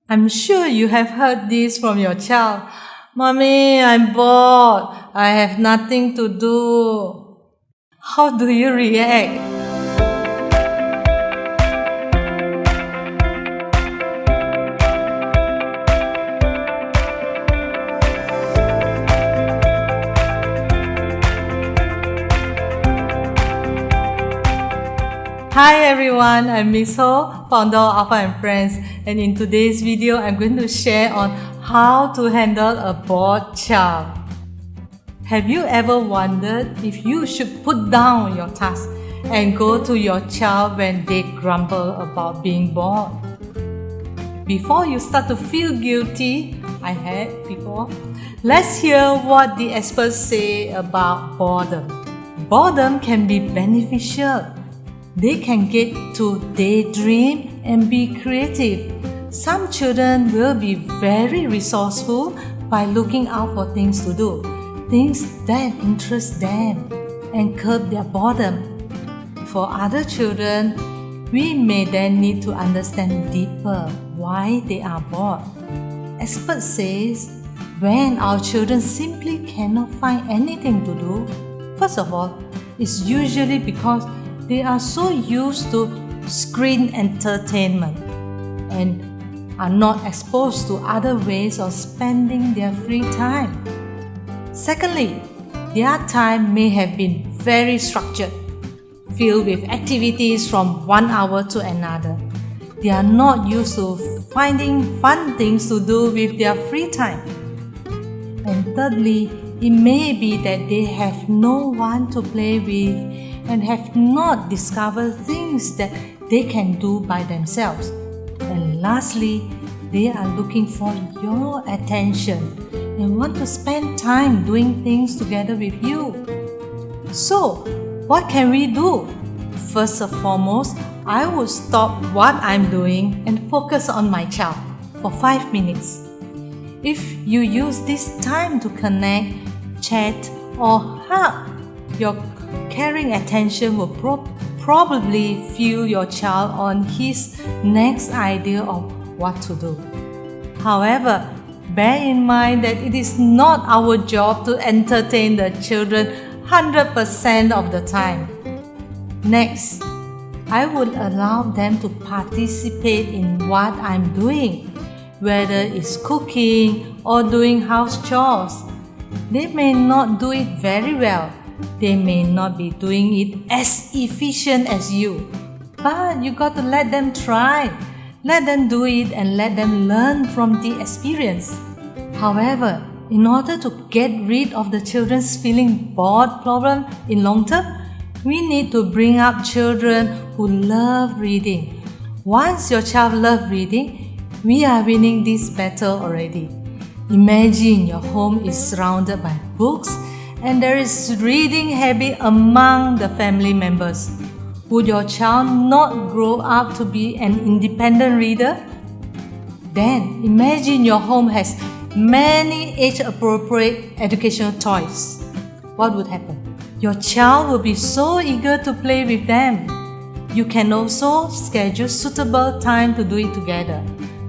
I'm sure you have heard this from your child. Mommy, I'm bored. I have nothing to do. How do you react? Hi everyone, I'm Miss Ho, founder of Alpha and Friends, and in today's video, I'm going to share on how to handle a bored child. Have you ever wondered if you should put down your task and go to your child when they grumble about being bored? Before you start to feel guilty, I had before, let's hear what the experts say about boredom. Boredom can be beneficial. They can get to daydream and be creative. Some children will be very resourceful by looking out for things to do, things that interest them and curb their boredom. For other children, we may then need to understand deeper why they are bored. Experts say when our children simply cannot find anything to do, first of all, it's usually because they are so used to screen entertainment and are not exposed to other ways of spending their free time. Secondly, their time may have been very structured, filled with activities from one hour to another. They are not used to finding fun things to do with their free time. And thirdly, it may be that they have no one to play with and have not discovered things that they can do by themselves. And lastly, they are looking for your attention and want to spend time doing things together with you. So, what can we do? First and foremost, I would stop what I'm doing and focus on my child for 5 minutes. If you use this time to connect, chat, or hug, your caring attention will probably fuel your child on his next idea of what to do. However, bear in mind that it is not our job to entertain the children 100% of the time. Next, I would allow them to participate in what I'm doing, whether it's cooking or doing house chores. They may not do it very well. They may not be doing it as efficient as you, but you got to let them try. Let them do it and let them learn from the experience. However, in order to get rid of the children's feeling bored problem in long term, we need to bring up children who love reading. Once your child loves reading, we are winning this battle already. Imagine your home is surrounded by books and there is reading habit among the family members. Would your child not grow up to be an independent reader? Then imagine your home has many age-appropriate educational toys. What would happen? Your child will be so eager to play with them. You can also schedule suitable time to do it together.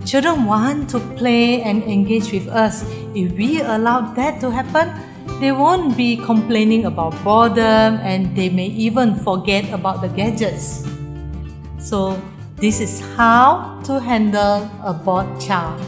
Children want to play and engage with us. If we allow that to happen, they won't be complaining about boredom and they may even forget about the gadgets. So, this is how to handle a bored child.